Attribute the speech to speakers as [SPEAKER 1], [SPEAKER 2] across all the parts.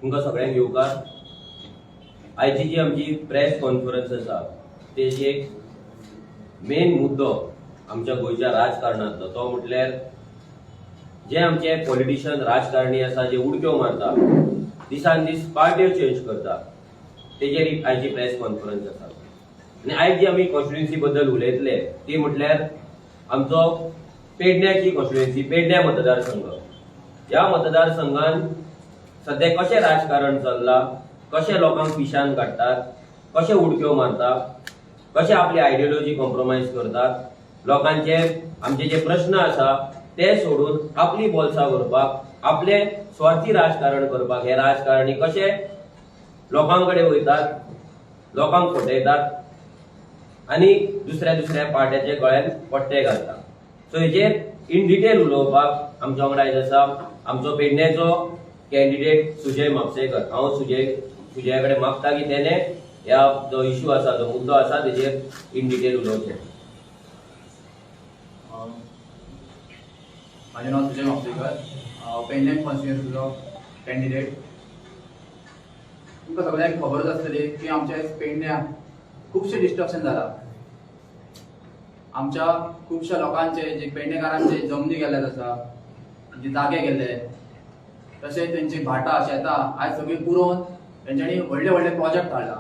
[SPEAKER 1] तुमकां सगळ्यांक येवकार. आयची जी आमची प्रेस कॉन्फरन्स आसा तेजी एक मेन मुद्दो आमच्या गोंयच्या राजकारणांतलो तो म्हटल्यार जे आमचे पॉलिटिशियन राजकारणी आसा जे उडक्यो मारता दिसान दीस पार्ट्यो चेंज करता तेजेर आयची प्रेस कॉन्फरन्स आसा. आनी आयज जी आमी कॉन्स्टिट्युएन्सी बद्दल उलयतले ती म्हटल्यार आमचो पेडण्याची कॉन्स्टिट्युएन्सी पेडण्या मतदारसंघ. ह्या मतदारसंघान सध्या कशें राजकारण चल्लां, कशें लोकांक पिशान काडटात, कशें उडक्यो मारतात, कशें आपली आयडियोलॉजी कॉम्प्रोमायज करतात, लोकांचे आमचे जे प्रश्न आसा ते सोडून आपली बोलसां करपाक, आपले स्वार्थी राजकारण करपाक हे राजकारणी कशे लोकांकडे वयतात, लोकांक फटयतात आनी दुसऱ्या दुसऱ्या पार्ट्याचे गळ्यान पट्टे घालतात. सो हेजेर इन डिटेल उलोवपाक आमच्या वांगडा आयज आसा आमचो पेडण्याचो कॅन्डिडेट सुजय म्हापसेकर. हांव सुजया कडेन मागता की तेणे ह्या जो इश्यू आसा जो मुद्दो आसा तेजेर इन डिटेल उलोवचें.
[SPEAKER 2] माझे नाव सुजय म्हापसेकर, पेडण्यां कॉन्स्टिट्युएन्सीचो कॅन्डिडेट. तुमकां सगळ्यांक खबरच आसतली की आमच्या पेडण्यां खुबशे डिस्ट्रक्शन जाला. आमच्या खुबश्या लोकांचे जे पेडणेकारांचे जमनी गेल्ले आसा, जे जागे गेले, तशेंच तेंची भाटां शेतां आयज सगळीं पुरोवन तेंच्यांनी व्हडले व्हडले प्रोजेक्ट हाडला.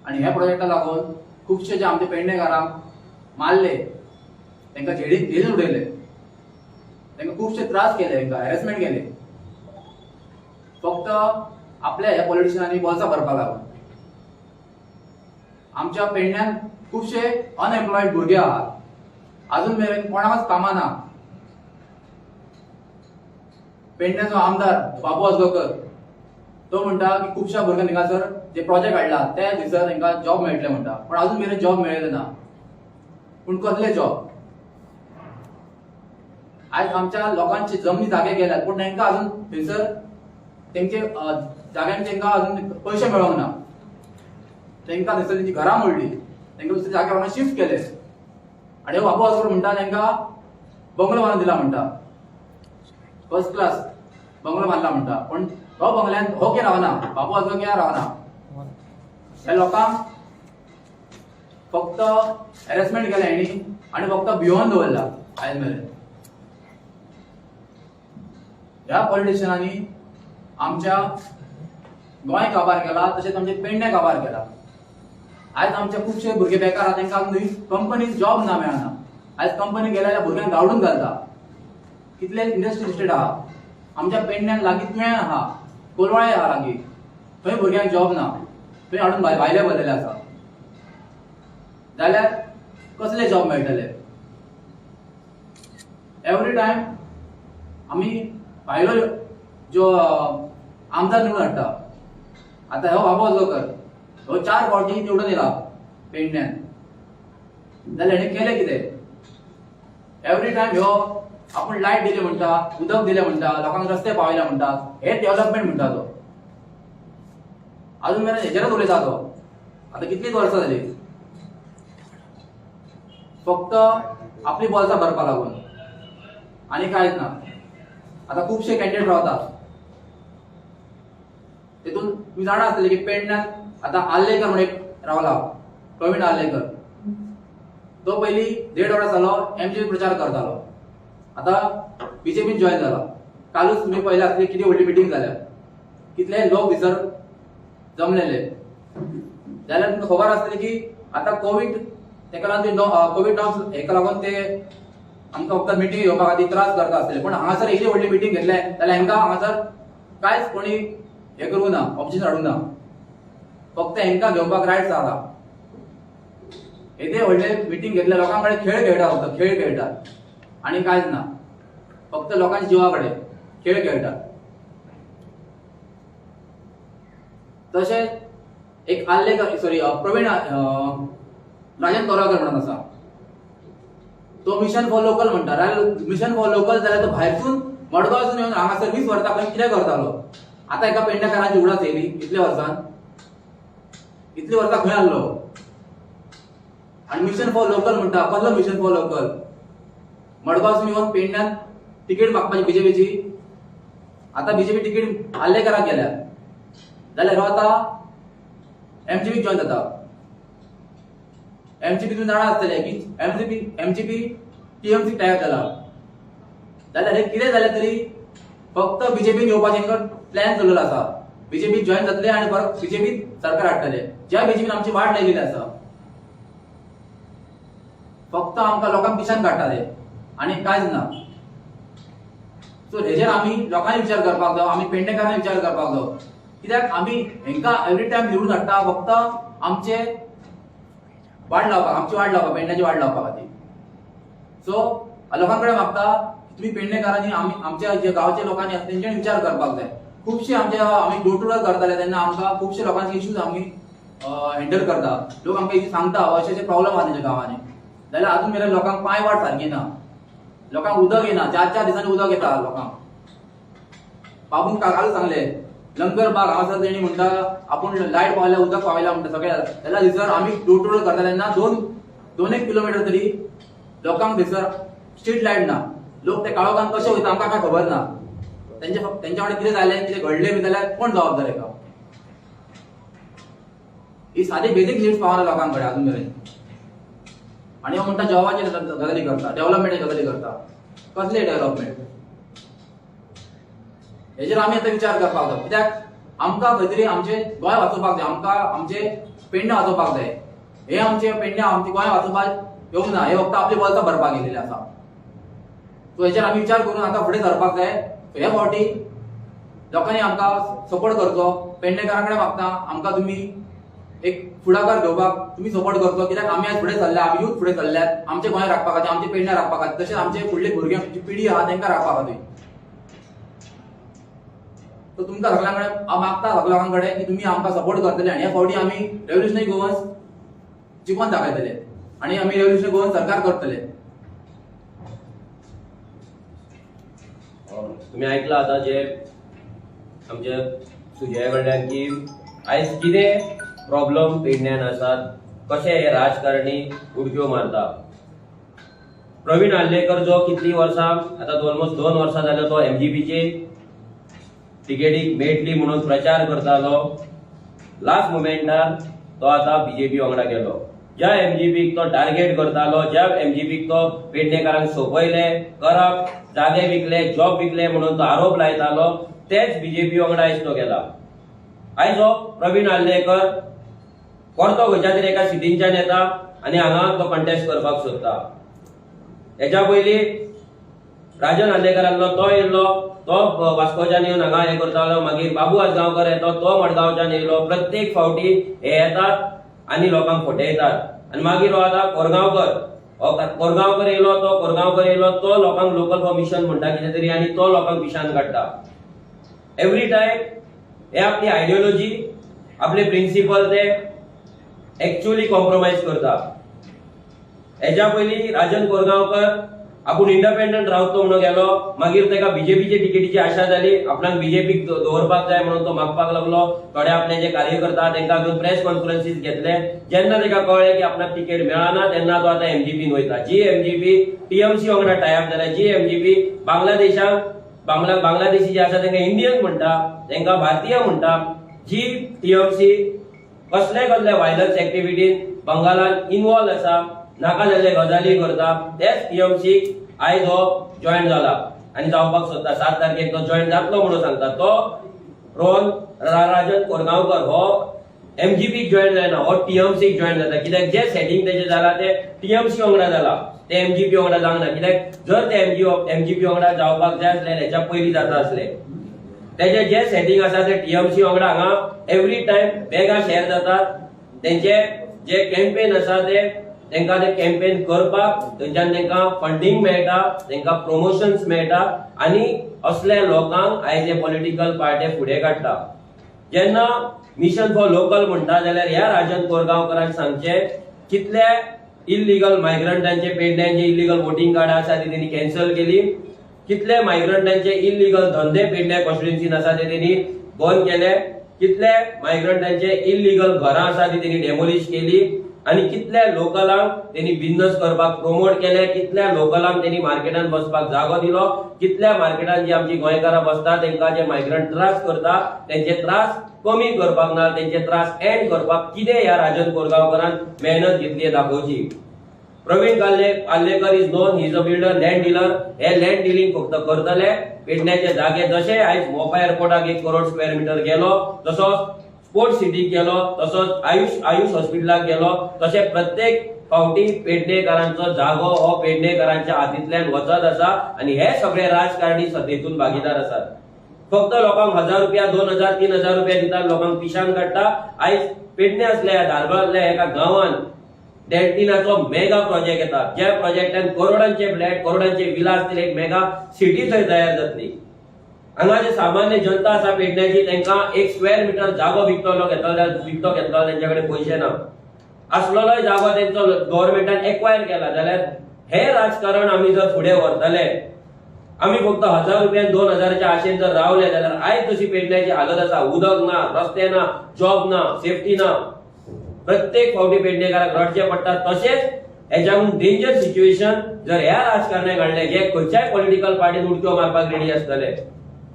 [SPEAKER 2] आनी ह्या प्रोजेक्टा लागून खुबशे जे आमचे पेडणेकारांक मारले, तांकां जेलीन उडयले, तांकां खुबशे त्रास केले, तांकां हॅरेसमेंट केले, फक्त आपल्या ह्या पॉलिटिशियनांनी बोल्सां भरपाक लागून. आमच्या पेडण्यान खुबशे अनएम्प्लॉयड भुरगे आहात, अजून मेरेन कोणाकच कामां ना. पेडण्याचो आमदार बाबू आजगांवकर तो म्हणटा की खुबश्या भुरग्यांक हिंगासर जे प्रोजेक्ट हाडला त्या दिसर तांकां जॉब मेळटले म्हणटा, पण अजून मेरेन जॉब मेळिल्ले ना. पूण कसले जॉब? आयज आमच्या लोकांचे जमनी जागे गेल्यात, पूण तांकां अजून थंयसर तेंचे जाग्यांक तांकां अजून पयशे मेळोंक ना. तांकां थंयसर तेंची घरां मोडली, तांकां दुसऱ्या जाग्यार व्हरून शिफ्ट केले. आनी हो बाबू आजगांवकर म्हणटा तांकां बंगलो बांदून दिला म्हणटा, फर्स्ट क्लास बंगलो बांदला म्हणटा. पण हो बंगल्यान हो कित्याक रावना, बाबू आजगांवकर कित्याक रावना? ह्या लोकांक फक्त हॅरेसमेंट केला हेणी आनी फक्त भिवून दवरला आयज मेरेन. ह्या पॉलिटिशियनांनी आमच्या गोंय काबार केला, तशेंच आमचे पेडणे काबार केला. आयज आमचे खुबशे भुरगे बेकार आहा, तांकां अजून कंपनीत जॉब ना मेळना. आयज कंपनी गेल्या जाल्यार भुरग्यांक गावडून घालता. कितले इंडस्ट्री इस्टेट आहा आमच्या पेडण्यान, लागीं तुवें आहा, कोलवाळे आहा लागीं, थंय भुरग्यांक जॉब ना, थंय हाडून भायले बसलेले आसा. जाल्यार कसले जॉब मेळटले? एवरी टायम आमी भायलो जो आमदार निवडून हाडटा. आतां हो बाबू आजगांवकर हो 4 फावटी निवडून येयला पेडण्यान, जाल्यार हेणे केलें कितें? एवरी टायम ह्यो आपूण लायट दिले म्हणटा, उदक दिले म्हणटा, लोकांक रस्ते पावयले म्हणटा, हे डेव्हलपमेंट म्हणटा तो. अजून मेरेन हेजेरच उलयता तो. आतां कितलीच वर्सां जाली, फक्त आपली बोल्सां भरपाक लागून आनी कांयच ना. आतां खुबशे कॅन्डिडेट रावतात, तेतून तुम्ही जाणा आसतले की पेडण्यात आतां आर्लेकर म्हणून एक रावला, प्रवीण आर्लेकर. तो पयलीं 1.5 वर्स जालो एमजीपी प्रचार करतालो, आतां बीजेपीन जॉइन जाला. कालूच तुमी पळयलें आसतलें कितें व्हडली मिटींग जाल्या, कितले लोक भितर जमलेले. जाल्यार तुमकां खबर आसतली की आतां कोवीड तेका लागून कोवीड नॉर्म्स हेका लागून ते आमकां फक्त मिटींग घेवपा खातीर त्रास करता आसतले, पूण हांगासर इतली व्हडली मिटींग घेतले जाल्यार हांकां हांगासर कांयच कोणी हे करूं ना, ऑब्जेक्शन हाडूं ना. फक्त हांकां घेवपाक रायट्स आहा. येदे व्हडले मिटींग घेतल्या लोकां कडेन खेळ खेळटा, फक्त खेळ खेळटात आनी कांयच ना. फक्त लोकांच्या जिवा कडेन खेळ खेळटात. तशेंच एक आर्लेकर प्रवीण राजन तोराकर म्हणून आसा, तो मिशन फॉर लोकल म्हणटा. मिशन फॉर लोकल जाल्यार तो भायरसून मडगांवसून येवन हांगासर 20 वर्सां खंय कितें करतालो. आतां एका पेडणेकारांची उडास येयली इतल्या वर्सान, इतली वर्सां खंय आसलो? आणि मिशन फॉर लोकल म्हणटा. कसलो मिशन फॉर लोकल? मडगांवसून येवन पेडण्यात तिकेट मागपाची बीजेपीची आता बीजेपी तिकीट आल्लेकराक गेल्या जाल्यार हो आता एमजीपी जॉईन जाता. एमजीपी तुम्ही जाणा आसतले की एमजीपी टीएमसी टायप जाला जाल्यार हे कितें जालें तरी फक्त बीजेपीन येवपाचें प्लॅन चल्लेलो आसा. बीजेपी जॉईन जातले आणि परत बीजेपी सरकार हाडटले. ज्या बीजेपीन आमची वाट लायलेली आसा फक्त आमकां लोकांक पिशान काडटाले आणि कांयच ना. सो हेजेर आमी लोकांनी विचार करपाक जाय, आमी पेडणेकारांनी विचार करपाक जाय. कित्याक आमी हेंका एवरी टायम निवडून हाडटा फक्त आमचे वाट लावपाक पेडण्याची वाट लावपा खातीर. सो लोकां कडेन मागता तुम्ही पेडणेकारांनी आमच्या जे गांवचे लोकांनी आसा तेंच्यांनी विचार करपाक जाय. खुबशे आमी डोर टू डोर करताले तेन्ना आमकां खुबशे लोकांचे इश्यूज आमी हँडल करता. लोक आमकां सांगता अशे अशे प्रॉब्लेम आहा तेंच्या गांवांनी जाल्यार अजून मेरेन लोकांक पांय वाट सारकी ना. लोकांक उदक येना, 4 दिसांनी उदक येता लोकांक. बाबून काकाला सांगले लंगर बाग हांगासर तेणी म्हणटा आपूण लायट पावल्या उदक पावयला म्हणटा सगळ्या त्याला दिसर आमी डोर टू डोर करता तेन्ना 2-1 किलोमीटर तरी लोकांक दिसर स्ट्रीट लायट ना. लोक ते काळोखान कशे वयता आमकां काय खबर ना. त्यांच्या कडेन कितें जालें कितें घडलें बी जाल्यार कोण जबाबदार हेका. ही सादी बेसीक नीड्स पावना लोकांक कडेन अजून मेरेन. आणि म्हणटा जॉबाचे गजाली करता, डेव्हलपमेंट गजाली करता. कसले डेव्हलपमेंट हेजेर आमी आतां विचार करपाक जाय. कित्याक आमकां खंय तरी आमचे गोंय वाचोवपाक जाय, आमकां आमचे पेडणे वाचोवपाक जाय. हे आमचे पेडणे आमचे गोंय वाचोवपाक येवंक ना, हे फक्त आपली वर्सां भरपाक येयलेले आसा. सो हेजेर आमी विचार करून आतां फुडें सरपाक जाय. हे फावटी लोकांनी आमकां सपोर्ट करचो. पेडणेकारां कडेन मागता आमकां तुमी एक फुडाकार घेवपाक तुमी सपोर्ट करचो. कित्याक आमी आज फुडें चल्ल्या, आमी यूथ फुडें चल्ल्यात आमचे गोंय राखपा खातीर, आमचे पेडणे राखपा खातीर, तशेंच आमचे फुडले भुरग्यांची पिढी आहा तांकां राखपा खातीर. सो तुमकां सगळ्यां कडेन मागता सगळ्या लोकां कडेन की तुमी आमकां सपोर्ट करतले आणि ह्या फावटी आमी रेव्होल्युशनरी गोवन्स जिखोवन दाखयतले आणि आमी रेव्होल्युशनरी गोवन सरकार करतले.
[SPEAKER 1] तुम्ही ऐकलं आता जे आमचे सुजया कडल्यान की आयज कितें प्रॉब्लेम पेडण्यान आसात, कशे हे राजकारणी उडक्यो मारता. प्रवीण आल्लेकर जो कितली वर्सां आता ऑलमोस्ट 2 वर्सां जाले तो एमजीपीचे तिकेटीक मेळटली म्हणून प्रचार करतालो. लास्ट मोमेंटार तो आता बीजेपी वांगडा गेलो. ज्या एमजीपीक तो टार्गेट करतालो, ज्या एमजीपीक तो पेडणेकारांक सोपयले, करप, जागे विकले, जॉब विकले म्हणून तो आरोप लायतालो, तेच बीजेपी वांगडा आयज तो गेला. आयज हो प्रवीण आल्लेकर परतो खंयच्या तरी एका सिटींच्यान येता आनी हांगा तो कंटेस्ट करपाक सोदता. हेच्या पयलीं राजन आल्लेकर आसलो, तो येयल्लो, तो वास्कोच्यान येवन हांगा हे करतालो. मागीर बाबू आजगांवकर येतो, तो मडगांवच्यान येयलो. प्रत्येक फावटी हे येतात आनी लोकांक फटयतात. आनी मागीर हो आतां कोरगांवकर येयलो, तो लोकांक लोकल फॉर मिशन म्हणटा कितें तरी आनी तो लोकांक पिशान काडटा. एवरी टायम हे आपली आयडियोलॉजी, आपले प्रिन्सिपल ते एक्चुअली कॉम्प्रोमाइज करता. हेच्या पयलीं राजन कोरगांवकर आपूण इंडिपेंडंट रावतलो म्हणून गेलो. मागीर तेका बीजेपीचे तिकेटीची आशा जाली, आपणाक बीजेपीक दवरपाक जाय म्हणून तो मागपाक लागलो. थोडे आपले जे कार्यकर्ता तांकां घेवन प्रेस कॉन्फरन्सीस घेतले. जेन्ना तेका कळ्ळें की आपणाक तिकेट मेळना तेन्ना तो आतां एमजीपीन वयता. जी एमजीपी टीएमसी वांगडा टायअप जाल्या, जी एमजीपी बांगलादेशी जे आसा तांकां इंडियन म्हणटा, तांकां भारतीय म्हणटा. जी टीएमसी कसले व्हायलन्स एक्टिविटीन बंगालान इन्वॉल्व आसा, नाका जाल्ले गजाली करता, तेच टीएमसीक आयज हो जॉईन जाला आनी जावपाक सोदता. 7 तारखेक तो जॉईन जातलो म्हणून सांगता. तो राजन कोरगांवकर हो एमजीपीक जॉईन जायना, हो टीएमसीक जॉईन जाता. कित्याक जे सेटिंग तेजे जाला ते टीएमसी वांगडा जाला, ते एमजीपी वांगडा जावंक ना. कित्याक जर ते एमजीपी वांगडा जावपाक जाय आसले हेच्या पयलीं जाता आसले. तेजे जे सेटिंग आसा ते टीएमसी वांगडा हांगा एवरी टायम बेगा शेअर जातात. तेंचे जे कॅम्पेन आसा तेंकां ते कॅम्पेन करपाक थंयच्यान तेंकां फंडिंग मेळटा, तेंकां प्रमोशन्स मेळटा आनी असल्या लोकांक आयज हे पॉलिटिकल पार्टी फुडें काडटा. जेन्ना मिशन फॉर लोकल म्हणटा जाल्यार ह्या राजन कोरगांवकरांक सांगचे कितले इल्लीगल मायग्रंटांचे पेडण्यांचे इल्लीगल वोटिंग कार्ड आसा ती तेणी कॅन्सल केली. कितले मायग्रंटांचे इल्लीगल धंदे पेडणे कॉन्स्टिट्युएन्सीन आसा ते तेणी बंद केले. कितले मायग्रंटांचे इल्लीगल घरां आसा ती तेणी डेमोलिश केली. आणि कितल्या लोकलांक त्यांनी बिझनेस करपाक प्रमोट केले, कितल्या लोकलांक त्यांनी मार्केटात बसपाक जागो दिलो, कितल्या मार्केटात जी आमची गोंयकारां बसतात तांकां जे मायग्रंट त्रास करता त्यांचे त्रास कमी करपाक ना, त्यांचे त्रास एंड करपाक कितें ह्या राजन कोरगांवकरान मेहनत घेतली दाखोवची. Pravin Allekar is known, he is a builder, land dealer. हे लँड डीलिंग फक्त करतले पेडण्याचे जागे. जशे आयज मोपा एअरपोर्टाक 1 करोड स्क्वेअर मीटर गेलो, तसोच स्पोर्ट्स सिटीक गेलो, तसोच आयुष हॉस्पिटलाक गेलो, तसे प्रत्येक फावटी पेडणेकारांचो जागो हो पेडणेकारांच्या हातींतल्यान वचत आसा आणि हे सगळे राजकारणी सत्तेतून भागीदार आसात. फक्त लोकांक 1000 रुपया, 2000, 3000 रुपया दितात, लोकांक पिशान काडटा. आयज पेडणे असल्या धारगळातल्या एका गांवांत डेल्टिनाचो मेगा प्रोजेक्ट येता, ज्या प्रोजेक्टान करोडांचे फ्लॅट, करोडांचे विला असतील, एक मेगा सिटी थंय तयार जातली. हांगा जे सामान्य जनता आसा पेडण्याची, तांकां 1 स्क्वेअर मीटर जागो विकतो घेतलो त्यांच्याकडे पैसे ना. असलोय जागो त्यांचो गव्हर्नमेंटान एक्वायर केला जाल्यार हे राजकारण आमी जर फुडें व्हरतले, आमी फक्त 1000 रुपया 2000च्या आशेन जर रावले जाल्यार आयज जशी पेडण्याची हालत आसा, उदक ना, रस्ते ना, जॉब ना, सेफ्टी ना, प्रत्येक फावटी पेडणेकाराक रडचे पडटा. तशेंच हेच्याहून डेंजर सिच्युएशन जर ह्या राजकारण्याक हाडले, जे खंयच्याय पॉलिटिकल पार्टीन उडक्यो मारपाक रेडी आसतले,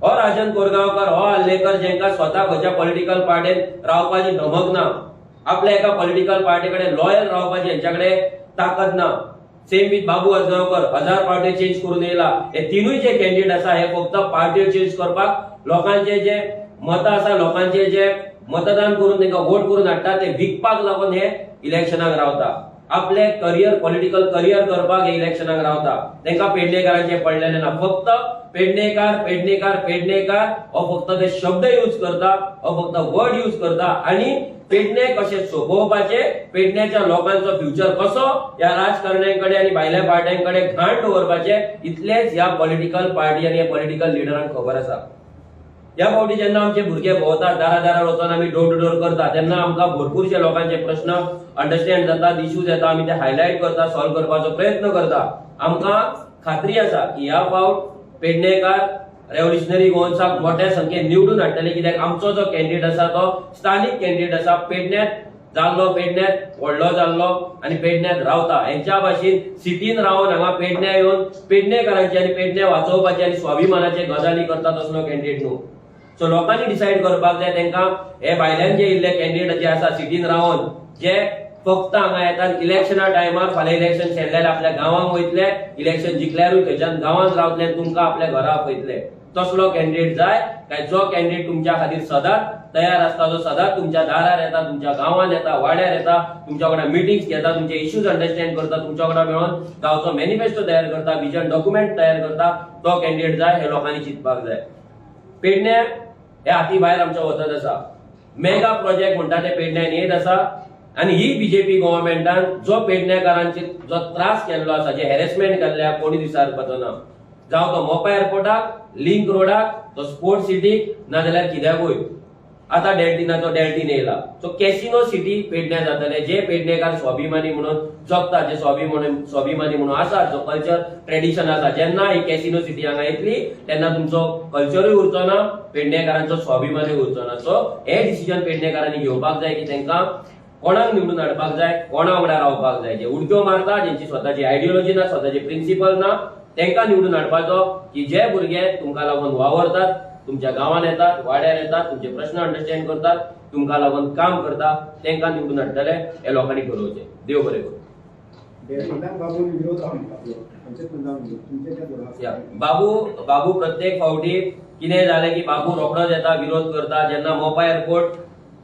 [SPEAKER 1] हो राजन कोरगांवकर, हो आल्लेकर, जेंका स्वतः खंयच्या पॉलिटिकल पार्टीन रावपाची धमक ना, आपल्या एका पॉलिटिकल पार्टीकडे लॉयल रावपाची हेंच्याकडे ताकद ना. Same with Babu Ajgaonkar, 1000 party change करून येयला. हे तिनूय जे कॅन्डिडेट आसा हे फक्त पार्टी चेंज करपाक, लोकांचे जे मत आसा, लोकांचे जे मतदान करून तांकां वोट करून हाडटा ते विकपाक लागून हे इलेक्शनाक रावता. आपले करियर, पॉलिटिकल करियर करपाक हे इलेक्शनाक रावता. तांकां पेडणेकारांचे पडलेले ना. फक्त पेडणेकार हो फक्त ते शब्द यूज करता, हो फक्त वर्ड यूज करता आणि पेडणे कशे सोपोवपाचे, पेडण्याच्या लोकांचो फ्युचर कसो या राजकारण्यांकडे आणि भायल्या पार्ट्यांकडे घाण दवरपाचे, इतलेच ह्या पॉलिटिकल पार्टी आणि ह्या पॉलिटिकल लिडरांक खबर आसा. या फावटी जेन्ना आमचे भुरगे भोंवतात, दारा वचून आमी डोर टू डोर करता, तेन्ना आमकां भरपूरशे लोकांचे प्रश्न अंडरस्टँड जातात, इश्यूज येता, आमी ते हायलायट करता, सॉल्व करपाचो प्रयत्न करता. आमकां खात्री आसा की ह्या फावट पेडणेकार रेव्होल्युशनरी गोवन्साक मोठ्या संख्येन निवडून हाडटले, कित्याक आमचो जो कॅन्डिडेट आसा तो स्थानिक कॅन्डिडेट आसा, पेडण्यात जाल्लो, पेडण्यात व्हडलो जाल्लो आणि पेडण्यात रावता. हेंच्या भाशेन सिटीन रावन हांगा पेडण्या येवन पेडणेकारांची आणि पेडण्या वाचोवपाची आणि स्वाभिमानाचे गजाली करता तसलो कॅन्डिडेट न्हू. सो लोकांनी डिसायड करपाक जाय तांकां हे भायल्यान जे इल्ले कॅन्डिडेट जे आसा सिटीन रावन, जे फक्त हांगा येतात इलेक्शना टायमार, फाल्यां इलेक्शन शेणल्यार आपल्या गांवांक वयतले, इलेक्शन जिखल्यारूय थंयच्यान गांवांत रावतले, तुमकां आपल्या घरा आपयतले. तसलो कॅन्डिडेट जाय काय जो कॅन्डिडेट तुमच्या खातीर सदांच तयार आसता, जो सदांच तुमच्या दारार येता, तुमच्या गांवांत येता, वाड्यार येता, तुमच्या वांगडा मिटिंग्स घेता, तुमचे इश्यूज अंडरस्टँड करता, तुमच्या वांगडा मेळून गांवचो मॅनिफेस्टो तयार करता, विजन डॉक्युमेंट तयार करता, तो कॅन्डिडेट जाय. हे लोकांनी चिंतपाक जाय. पेडणे हे हाती भायर आमच्या वचत आसा. मेगा प्रोजेक्ट म्हणटा ते पेडण्यान येत आसा आणि ही बीजेपी गव्हर्नमेंटान जो पेडणेकारांचे जो त्रास केल्लो आसा, जे हॅरेसमेंट केल्ल्या, कोणी विचारपाचो ना. जावं तो मोपा एअरपोर्टाक, लिंक रोडाक, तो स्पोर्ट्स सिटीक, नाजाल्यार कित्याकूय. आता डेल्टिनाचो डेल्टिन येयला. सो कॅसिनो सिटी पेडण्या जातले, जे पेडणेकार स्वाभिमानी म्हणून जगतात, जे स्वाभिमानी म्हणून आसा, जो कल्चर ट्रेडिशन आसा. जेन्ना ही कॅसिनो सिटी हांगा येतली तेन्ना तुमचो कल्चरूय उरचो ना, पेडणेकारांचो स्वाभिमानूय उरचो ना. सो हे डिसिजन पेडणेकारांनी घेवपाक जाय की तांकां कोणाक निवडून हाडपाक जाय, कोणा वांगडा रावपाक जाय. जे उडक्यो मारता, जेंची स्वताची आयडियोलॉजी ना, स्वताचे प्रिन्सिपल ना, तांकां निवडून हाडपाचो. की जे भुरगे तुमकां लागून वावरतात, तुमच्या गांवांत येतात, वाड्यार येतात, तुमचे प्रश्न अंडरस्टँड करतात, तुमकां लागून काम करता, तांकां निवडून हाडटले. हे लोकांनी ठरोवचें. देव बरें करूं. बाबू प्रत्येक फावटी कितें जालें की बाबू रोखडोच येता, विरोध करता. जेन्ना मोपा एअरपोर्ट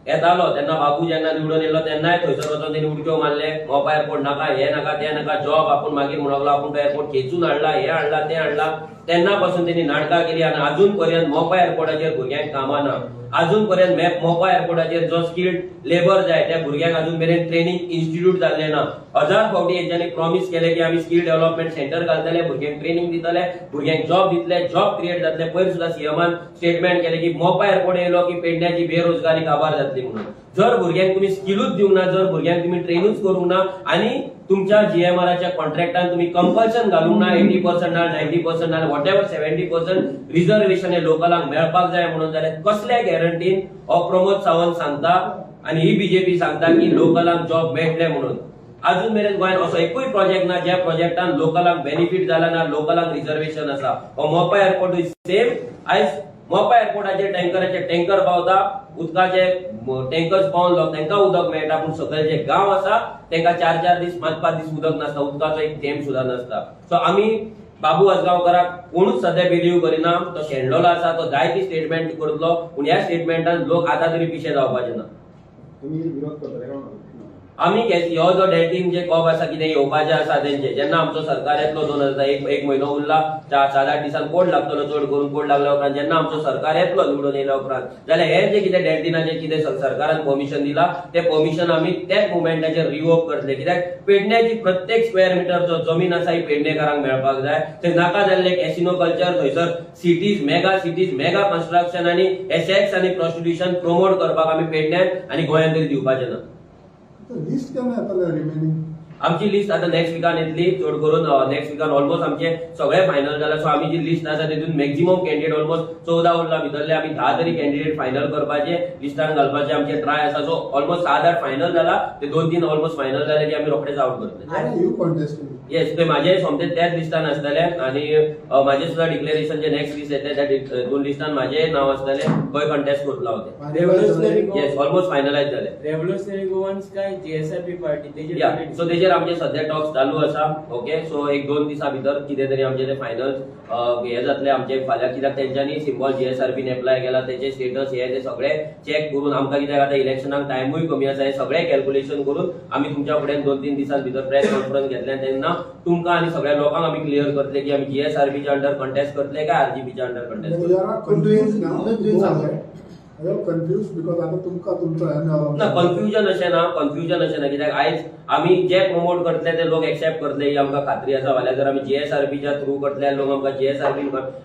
[SPEAKER 1] येतालो तेन्ना बाबू जेन्ना निवडून येयलो तेन्नाय थंयसर वचून तेणी उडक्यो मारले, मोपा एअरपोर्ट नाका, हे नाका, ते नाका, जॉब आपूण मागीर म्हणलो, आपूण तो एअरपोर्ट खेचून हाडला, हे हाडला, ते हाडला. तेन्ना पासून तेणी नाटकां केली आणि अजून पर्यंत मोपा एअरपोर्टाचेर भुरग्यांक कामां ना. अजून पर्यंत मोपा एअरपोर्टाचेर जो स्किल्ड लेबर जाय त्या भुरग्यांक अजून मेरेन ट्रेनिंग इन्स्टिट्यूट जाल्ले ना. 1000 फावटी हेंच्यांनी प्रॉमिस केले की आमी स्किल डेव्हलपमेंट सेंटर घालतले, भुरग्यांक ट्रेनिंग दितले, भुरग्यांक जॉब दितले, जॉब क्रिएट जातले. पयर सुद्दां सीएमान स्टेटमेंट केले की मोपा एअरपोर्ट येयलो की पेडण्याची बेरोजगारी काबार जातली म्हणून. जर भुरग्यांक तुम्ही स्किलूच दिवंक ना, जर भुरग्यांक तुम्ही ट्रेनूच करूंक ना आणि तुमच्या जीएमआरच्या कॉन्ट्रॅक्टान तुम्ही कंपल्शन घालूंक ना 80% ना 90% ना वॉटेवर 70% रिझर्वेशन हे लोकलांक मेळपाक जाय म्हणून, जाल्यार कसल्या गॅरंटीन हो प्रमोद सावंत सांगता आणि ही बीजेपी सांगता की लोकलांक जॉब मेळटले म्हणून. अजून मेरेन गोंयांत असो एकूय प्रोजेक्ट ना ज्या प्रोजेक्टान लोकलांक बेनिफिट जाला ना लोकलांक रिझर्वेशन आसा. मोपा एअरपोर्ट इज सेम. आयज मोपा एअरपोर्टाचेर टँकर पावता, उदकाचे टँकर्स पावून तांकां उदक मेळटा, पूण सकयल जे गांव आसा तांकां 4-4 दीस 5-5 दीस उदक नासता, उदकाचो एक थेंब सुद्दां नासता. सो आमी बाबू आजगांवकाराक कोणूच सध्या बिलीव करिना. तो शेणलोलो आसा, तो जायती स्टेटमेंट करतलो, पूण ह्या स्टेटमेंटान लोक आतां तरी पिशे जावपाचे ना.
[SPEAKER 3] तुम्ही विरोध करतले काय?
[SPEAKER 1] आमी हो जो डेल्टीन जे कॉप आसा कितें येवपाचे आसा तेंचे, जेन्ना आमचो सरकार येतलो 2000 एक म्हयनो उरला, 7-8 दिसान कोड लागतलो, चड करून कोड लागल्या उपरांत जेन्ना आमचो सरकार येतलो निवडून येयल्या उपरांत, जाल्यार हे जे कितें डेल्टीनाचे कितें सरकारान परमिशन दिला ते परमिशन आमी त्याच मुवमेंटाचेर रिवोक करतले. कित्याक पेडण्याची प्रत्येक स्क्वेअर मिटर जो जमीन आसा ही पेडणेकारांक मेळपाक जाय. थंय नाका जाल्ले कॅसिनो कल्चर, थंयसर सिटीज, मेगा कन्स्ट्रक्शन आनी सेक्स आनी प्रॉस्टिट्यूशन प्रमोट करपाक आमी पेडण्यान आनी गोंयांत तरी दिवपाचे ना.
[SPEAKER 3] लिस्ट केन्ना येतले रिमेनिंग?
[SPEAKER 1] आमची लिस्ट आता नेक्स्ट विकान येतली. चड करून नेक्स्ट विकान ऑलमोस्ट आमचे सगळे फायनल जाला. सो आमी जी लिस्ट आसा तेतून मॅक्झिमम कॅन्डिडेट ऑलमोस्ट 14 उरला भितरले आमी 10 तरी कॅन्डिडेट फायनल करपाचे, लिस्टान घालपाचे आमचे ट्राय आसा. सो ऑलमोस्ट 7-8 फायनल जाला, ते 2-3 ऑलमोस्ट फायनल जाले की आमी रोखडेच आउट करतले.
[SPEAKER 3] You contest?
[SPEAKER 1] येस, ते माझे सोमते त्याच लिस्टान आसतले आणि माझे सुद्धा डिक्लेरेशन जे नेक्स्ट लिस्ट येते त्या 2 लिस्टान माझे नाव आसतले. खंय कंटेस्ट करतलो हांव ते. येस, ऑलमोस्ट फायनलाइज जाले.
[SPEAKER 4] रेव्होल्युशनरी गोवन्स काय जीएसआरपी पार्टी
[SPEAKER 1] या सो तेजेर आमचे सध्या टॉक्स चालू आसा. ओके, सो 1-2 दिसा भितर कितें तरी आमचे ते फायनल हे जातले आमचे फाल्यां. कित्याक तेंच्यांनी सिम्बॉल जीएसआरबीन एप्लाय केला, तेचे स्टेटस हे ते सगळे चेक करून आमकां कित्याक आतां इलेक्शनाक टायमूय कमी आसा, हे सगळे कॅल्क्युलेशन करून आमी तुमच्या फुडें 2-3 दिसां भितर प्रेस कॉन्फरन्स घेतल्या. तेन्ना तुमकां आनी सगळ्या लोकांक आमी क्लियर करतले की आमी जीएसआरबीच्या अंडर कंटेस्ट करतले काय आरजीबीच्या अंडर कंटेस्ट करतले.
[SPEAKER 3] कन्फ्युज बिकॉज आता तुमका
[SPEAKER 1] ना कन्फ्युजन अशें ना कित्याक आयज आमी जे प्रमोट करतले ते लोक एक्सेप्ट करतले ही आमकां खात्री आसा. फाल्यां जर आमी जीएसआरबीच्या थ्रू करतले लोक आमकां जीएसआरबी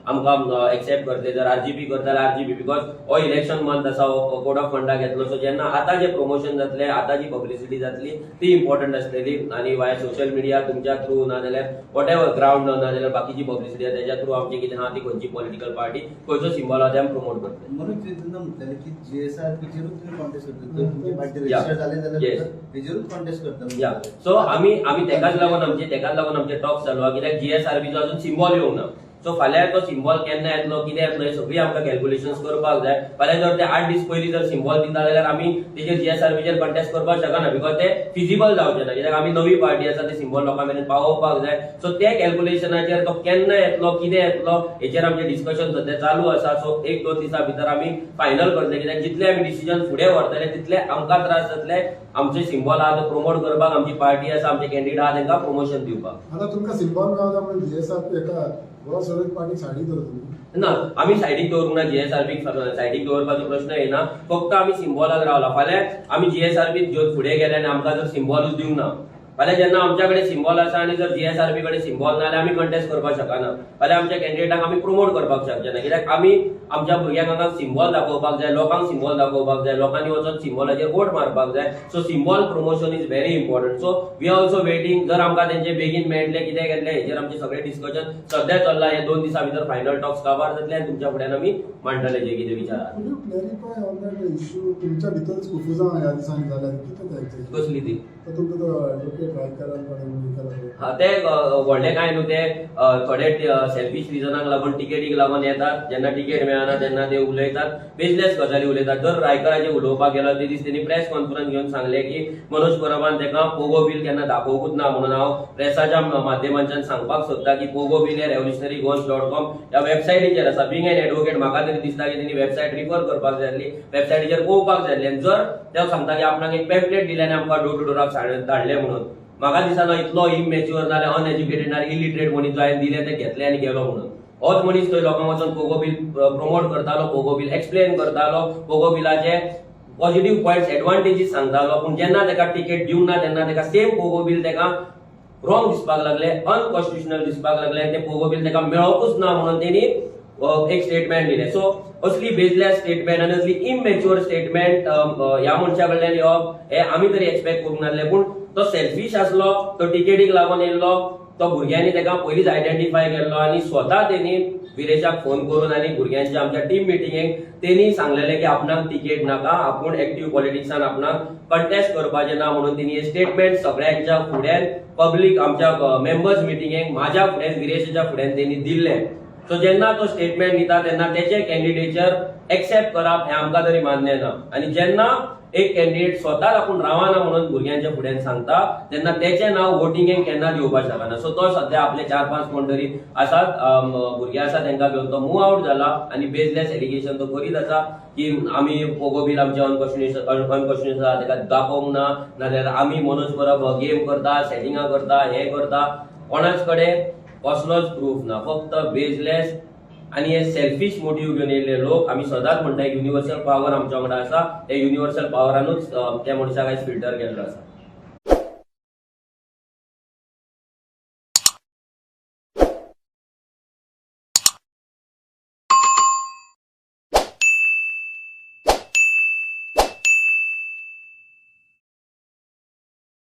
[SPEAKER 1] आमकां एक्सेप्ट करतले. जर आरजीबी करतले आरजीबी, बिकॉज हो इलेक्शन मंथ आसा, कोड ऑफ कंडक्ट घेतलो. सो जेन्ना आतां जे प्रमोशन जातले, आतां जी पब्लिसिटी जातली ती इम्पॉर्टंट आसतली आणि वाया सोशल मिडिया तुमच्या थ्रू ना जाल्यार वॉट एव्हर ग्राउंड ना जाल्यार बाकीची पब्लिसिटी आसा त्याच्या थ्रू आमचे कितें आहा ती खंयची पॉलिटिकल पार्टी खंयचो सिम्बॉल आहा ते आमी प्रमोट करतले.
[SPEAKER 5] म्हणून तेन्ना म्हटलें की जीएसआरपीचेरूच तुम्ही कॉन्टेस्ट करता. जर तुमची पार्टी रजिस्टर जाले जाल्यार तेजेरूच कॉन्टेस्ट करता.
[SPEAKER 1] या सो आमी तेकाच लागून आमचे टॉक्स चालू आहा. कित्याक जीएसआरबीचो अजून सिम्बॉल येवंक ना. सो फाल्यां तो सिम्बॉल केन्ना येतलो, कितें येतलो, हे सगळी आमकां कॅल्क्युलेशन्स करपाक जाय. फाल्यां जर ते 8 दीस पयलीं जर सिम्बॉल दिता जाल्यार आमी तेजेर जीएसआरबीचेर कंटेस्ट करपाक शकना, बिकॉज ते फिजिबल जावचें ना. कित्याक आमी नवी पार्टी आसा, ते सिम्बॉल लोकां मेरेन पावोवपाक जाय. सो ते कॅल्क्युलेशनाचेर तो केन्ना येतलो, कितें येतलो, हेचेर आमचे डिस्कशन सध्या चालू आसा. सो 1-2 दिसां भितर आमी फायनल करतले. कित्याक जितले आमी डिसिजन फुडें व्हरतले तितले आमकां त्रास जातले. आमचे सिम्बॉल आहा तो प्रमोट करपाक, आमची पार्टी आसा, आमचे कॅन्डिडेट आहा तांकां प्रमोशन दिवपाक.
[SPEAKER 3] आता तुमकां सिम्बॉल गावता म्हणजे जीएसआरपी एका गोवा सोलिड पार्टी सायडीक दवरता
[SPEAKER 1] ना, आमी सायडीक दवरूंक ना. जीएसआरबी सायडीक दवरपाचो प्रश्न येना. फक्त आमी सिम्बॉलाक रावला. फाल्यां आमी जीएसआरबी फुडें गेले आनी आमकां जर सिम्बॉलूच दिवंक ना, फाल्यां जेन्ना आमच्या कडेन सिम्बॉल आसा आनी जर जीएसआरबी कडेन सिम्बॉल ना जाल्यार आमी कंटेस्ट करपाक शकना. फाल्यां आमच्या कॅन्डिडेटाक आमी प्रमोट करपाक शकचे ना. कित्याक आमी आमच्या भुरग्यांक हांगा सिम्बॉल दाखोवपाक जाय, लोकांक सिम्बॉल दाखोवपाक जाय, लोकांनी वचून सिम्बॉलाचेर वोट मारपाक जाय. So symbol promotion is very important. So we are also waiting. जर आमकां तेंचे बेगीन मेळटले कितें केल्ले हेचेर आमचे सगळे डिस्कशन सध्या चल्ला. हे 2 दिसां भितर फायनल टॉक्स काबार जातले आनी तुमच्या फुड्यान आमी मांडटले जे कितें विचार आहा.
[SPEAKER 3] Clarify on that issue. तुमच्या भितरच कुफुजां ह्या दिसांनी जाल्यार कितें जायचे
[SPEAKER 1] कसली ती
[SPEAKER 3] तुमकां तो एडवोकेट रायकरान
[SPEAKER 1] ते व्हडले काय न्हू. ते थोडे सेल्फिश रिजनाक लागून टिकेटीक लागून येतात. जेन्ना टिकेट मेळना तेन्ना ते उलयतात, बेजलेस गजाली उलयतात. जर रायकराचे उलोवपाक गेलो ते दीस तेणी प्रेस कॉन्फरन्स घेवन सांगले की मनोज परबान तेका पोगो बील केन्ना दाखोवूंकच ना. म्हणून हांव प्रेसाच्या माध्यमांच्यान सांगपाक सोदता की पोगो बील हे revolutionarygoals.com ह्या वेबसायटीचेर आसा. बींग एन एडवोकेट म्हाका तरी दिसता की तेणी वेबसायट रिफर करपाक जाय आसली, वेबसायटीचेर पळोवपाक जाय आसली. जर ते सांगता की आपणाक एक पॅम्पलेट दिले आनी आमकां डोर टू डोराक धाडले म्हणून, म्हाका दिसना इतलो इमॅच्युअर नाल्यार अनएज्युकेटेड नाल्यार इलिटरेट मनीस जो हांवें दिले ते घेतले आनी गेलो म्हणून. होच मनीस थंय लोकांक वचून पोगो बील प्रमोट करतालो, पोगो बील एक्सप्लेन करतालो, पोगो बिलाचे पॉझिटिव्ह पॉयंट्स एडवांटेजीस सांगतालो. पूण जेन्ना तेका टिकेट दिवंक ना तेन्ना तेका सेम पोगो बील तेका रॉंग दिसपाक लागले, अनकॉन्स्टिट्युशनल दिसपाक लागले. ते पोगो बील तेका मेळोकूच ना म्हणून तेणी एक स्टेटमेंट दिले. सो असली बेजलेस स्टेटमेंट आनी असली इमॅच्युअर स्टेटमेंट ह्या मनशा कडल्यान येवप हे आमी तरी एक्सपेक्ट करूंक नासले. पूण तो सेल्फिश आसलो, तो टिकेटीक लागून येयल्लो, तो भुरग्यांनी तेका पयलींच आयडेंटिफाय केल्लो आनी स्वता तेणी विरेशाक फोन करून आणि भुरग्यांच्या आमच्या टीम मिटिंगेक तेणी सांगलेले की आपणाक तिकेट नाका, आपूण ऍक्टिव्ह पॉलिटिक्सान आपणाक कंटेस्ट करपाचे ना म्हणून तिने स्टेटमेंट सगळ्यांच्या फुड्यान पब्लिक आमच्या मेंबर्स मिटिंगेक माझ्या फुड्यान विरेशाच्या फुड्यान तेणी दिल्ले. सो जेन्ना तो स्टेटमेंट दिता तेन्ना त्याचे कॅन्डिडेचर एक्सेप्ट करप हे आमकां तरी मान्य ना. आणि जेन्ना एक कॅन्डिडेट स्वताच आपूण रावना म्हणून भुरग्यांच्या फुड्यान सांगता तेन्ना त्याचे नाव वोटिंगेक केन्ना दिवपाक शकना. सो तो सध्या आपले 4-5 कोण तरी आसात भुरगे आसा तांकां घेवन तो मूव आउट जाला आणि बेसलेस एलिगेशन तो करीत आसा की आमी पोगो बील आमचे अनकॉन्स्टिट्युशनल आसा ताका दाखोवंक ना, नाजाल्यार आमी मनोज परब गेम करता, सेटिंगां करता, हे करता. कोणाच कडेन कसलोच प्रूफ ना, फक्त बेसलेस आणि हे सेल्फिश मोटिव्ह घेवन येयल्ले लोक. आमी सदांच म्हणटा युनिव्हर्सल पॉवर आमच्या वांगडा आसा, त्या युनिव्हर्सल पॉवरानूच त्या मनशाक आयज फिल्टर केल्लो आसा.